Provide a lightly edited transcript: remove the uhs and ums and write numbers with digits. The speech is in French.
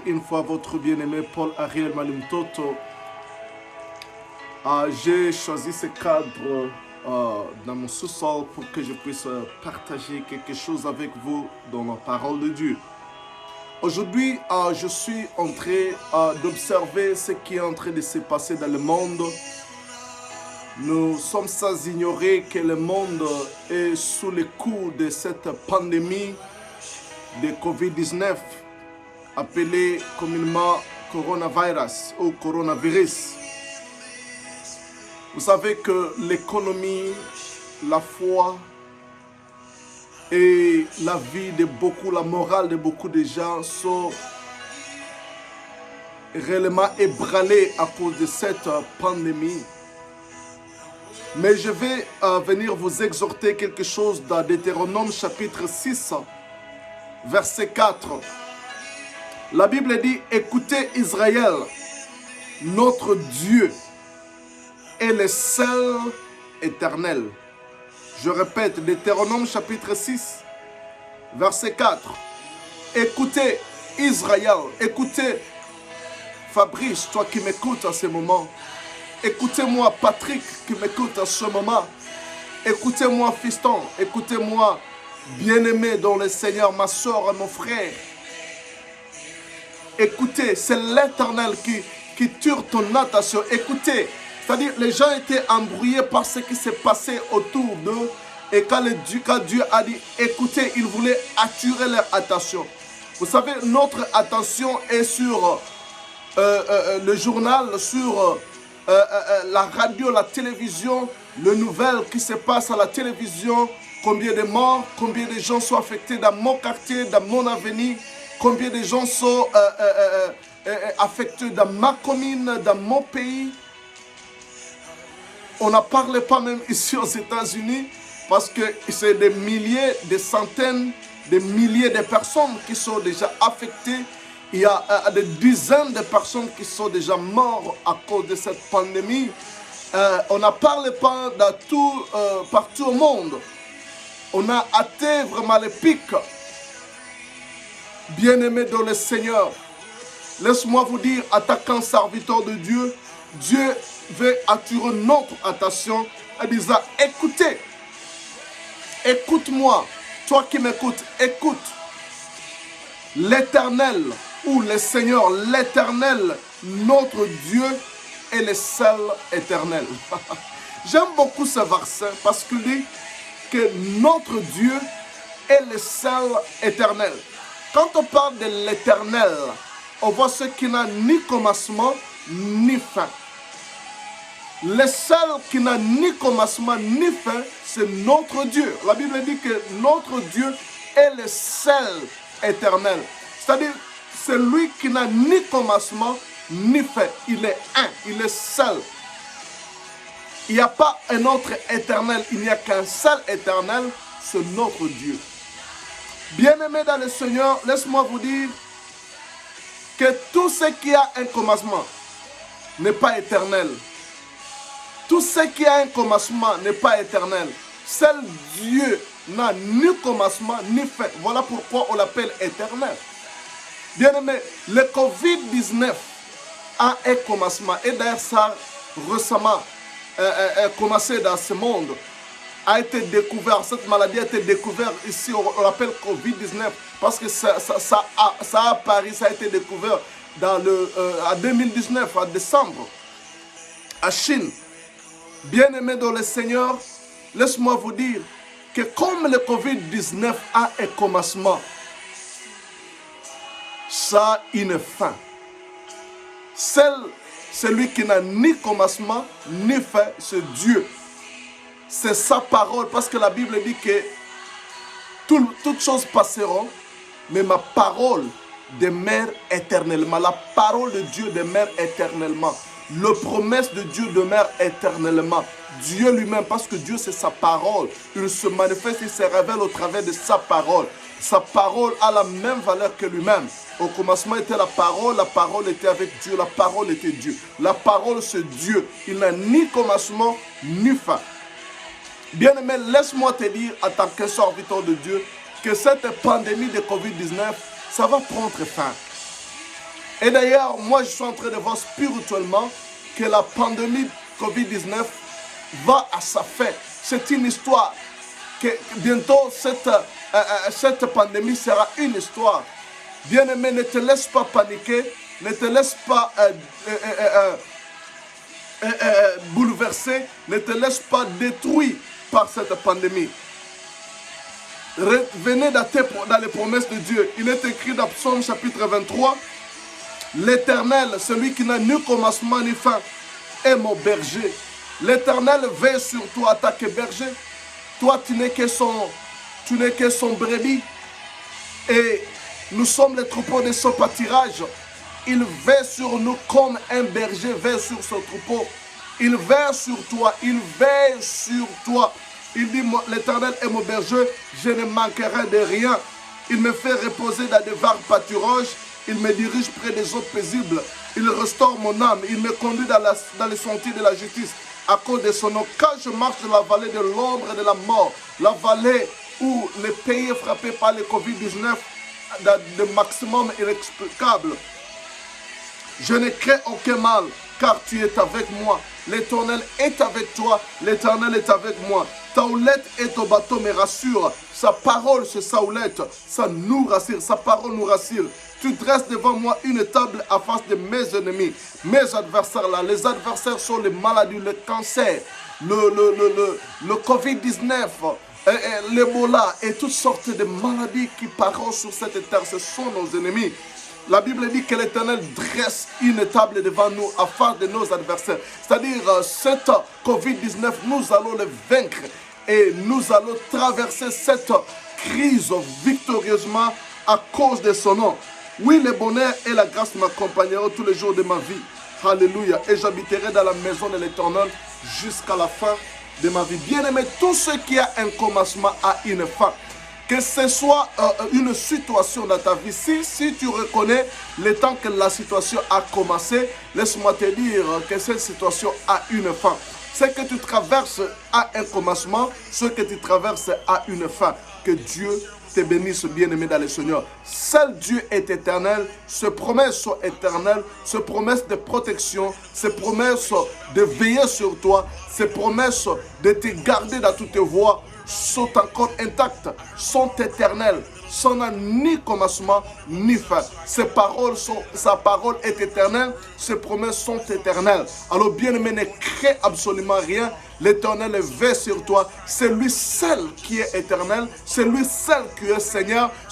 une fois votre bien-aimé Paul Ariel Malumtoto. J'ai choisi ce cadre dans mon sous-sol pour que je puisse partager quelque chose avec vous dans la parole de Dieu. Aujourd'hui, je suis en train d'observer ce qui est en train de se passer dans le monde. Nous sommes sans ignorer que le monde est sous le coup de cette pandémie de Covid-19, appelée communément coronavirus ou coronavirus. Vous savez que l'économie, la foi et la vie de beaucoup, la morale de beaucoup de gens sont réellement ébranlées à cause de cette pandémie. Mais je vais venir vous exhorter quelque chose dans Deutéronome chapitre 6, verset 4. La Bible dit, écoutez Israël, notre Dieu est le seul éternel. Je répète, Deutéronome chapitre 6, verset 4. Écoutez Israël, écoutez Fabrice, toi qui m'écoutes en ce moment. Écoutez-moi Patrick qui m'écoute en ce moment. Écoutez-moi fiston, écoutez-moi bien-aimé dans le Seigneur, ma soeur et mon frère. Écoutez, c'est l'Éternel qui tire ton attention. Écoutez, c'est-à-dire les gens étaient embrouillés par ce qui s'est passé autour d'eux. Et quand Dieu a dit écoutez, il voulait attirer leur attention. Vous savez, notre attention est sur le journal, sur la radio, la télévision, les nouvelles qui se passent à la télévision, combien de morts, combien de gens sont affectés dans mon quartier, dans mon avenir, combien de gens sont affectés dans ma commune, dans mon pays. On n'en parle pas même ici aux États-Unis parce que c'est des milliers, des centaines, des milliers de personnes qui sont déjà affectées. Il y a des dizaines de personnes qui sont déjà mortes à cause de cette pandémie. On n'en parle pas partout au monde. On a atteint vraiment le pic. Bien-aimés dans le Seigneur, laisse-moi vous dire, en tant qu'un serviteur de Dieu, Dieu veut attirer notre attention en disant, écoutez, écoute-moi, toi qui m'écoutes, écoute. L'Éternel ou le Seigneur, l'Éternel, notre Dieu est le seul éternel. J'aime beaucoup ce verset parce qu'il dit que notre Dieu est le seul éternel. Quand on parle de l'éternel, on voit ce qui n'a ni commencement ni fin. Le seul qui n'a ni commencement ni fin, c'est notre Dieu. La Bible dit que notre Dieu est le seul éternel. C'est-à-dire, c'est lui qui n'a ni commencement ni fin. Il est un, il est seul. Il n'y a pas un autre éternel, il n'y a qu'un seul éternel, c'est notre Dieu. Bien-aimés dans le Seigneur, laisse-moi vous dire que tout ce qui a un commencement n'est pas éternel. Tout ce qui a un commencement n'est pas éternel. Seul Dieu n'a ni commencement ni fin. Voilà pourquoi on l'appelle éternel. Bien-aimé, le Covid-19 a un commencement. Et d'ailleurs, ça récemment commencé dans ce monde. A été découvert, cette maladie a été découverte ici, on l'appelle Covid-19. Parce que ça a apparu, ça a été découvert en 2019, en décembre, à Chine. Bien-aimés dans le Seigneur, laisse-moi vous dire que comme le Covid-19 a un commencement, ça a une fin. Celui qui n'a ni commencement ni fin, c'est Dieu. C'est sa parole, parce que la Bible dit que toutes choses passeront, mais ma parole demeure éternellement. La parole de Dieu demeure éternellement. La promesse de Dieu demeure éternellement. Dieu lui-même, parce que Dieu c'est sa parole. Il se manifeste, il se révèle au travers de sa parole. Sa parole a la même valeur que lui-même. Au commencement était la parole était avec Dieu, la parole était Dieu. La parole c'est Dieu. Il n'a ni commencement ni fin. Bien-aimé, laisse-moi te dire en tant que serviteur de Dieu que cette pandémie de Covid-19, ça va prendre fin. Et d'ailleurs, moi, je suis en train de voir spirituellement que la pandémie Covid-19 va à sa fin. C'est une histoire. Que bientôt, cette pandémie sera une histoire. Bien-aimé, ne te laisse pas paniquer, ne te laisse pas bouleverser, ne te laisse pas détruire par cette pandémie. Revenez dans les promesses de Dieu. Il est écrit dans Psaume chapitre 23, l'Éternel, celui qui n'a ni commencement ni fin, est mon berger. L'Éternel veille sur toi, ta que berger. Toi, tu n'es que son brebis. Et nous sommes les troupeaux de son pâturage. Il veille sur nous comme un berger veille sur son troupeau. Il veille sur toi, il veille sur toi. Il dit, l'Éternel est mon berger, je ne manquerai de rien. Il me fait reposer dans des vagues pâturages. Il me dirige près des eaux paisibles. Il restaure mon âme. Il me conduit dans les sentiers de la justice à cause de son nom. Quand je marche dans la vallée de l'ombre et de la mort, la vallée où le pays est frappé par le Covid-19, de maximum inexplicable, je ne crains aucun mal, car tu es avec moi. L'Éternel est avec toi, l'Éternel est avec moi. Ta houlette et ton bateau me rassurent. Sa parole, c'est sa houlette, ça nous rassure, sa parole nous rassure. Tu dresses devant moi une table à face de mes ennemis, mes adversaires là. Les adversaires sont les maladies, le cancer, le Covid-19, l'Ebola et toutes sortes de maladies qui parlent sur cette terre. Ce sont nos ennemis. La Bible dit que l'Éternel dresse une table devant nous à face de nos adversaires. C'est-à-dire, cette Covid-19, nous allons le vaincre et nous allons traverser cette crise victorieusement à cause de son nom. Oui, le bonheur et la grâce m'accompagneront tous les jours de ma vie. Alléluia. Et j'habiterai dans la maison de l'Éternel jusqu'à la fin de ma vie. Bien-aimé, tout ce qui a un commencement a une fin. Que ce soit une situation dans ta vie, si tu reconnais le temps que la situation a commencé, laisse-moi te dire que cette situation a une fin. Ce que tu traverses a un commencement, ce que tu traverses a une fin. Que Dieu te bénisse, bien-aimé dans le Seigneur. Seul Dieu est éternel, ses promesses sont éternelles, ses promesses de protection, ses promesses de veiller sur toi, ses promesses de te garder dans toutes tes voies sont encore intactes, sont éternelles, sans ni commencement ni fin. Sa parole est éternelle, ses promesses sont éternelles. Alors bien-aimé, ne crée absolument rien. L'Éternel veille sur toi. C'est lui seul qui est éternel, c'est lui seul qui est Seigneur,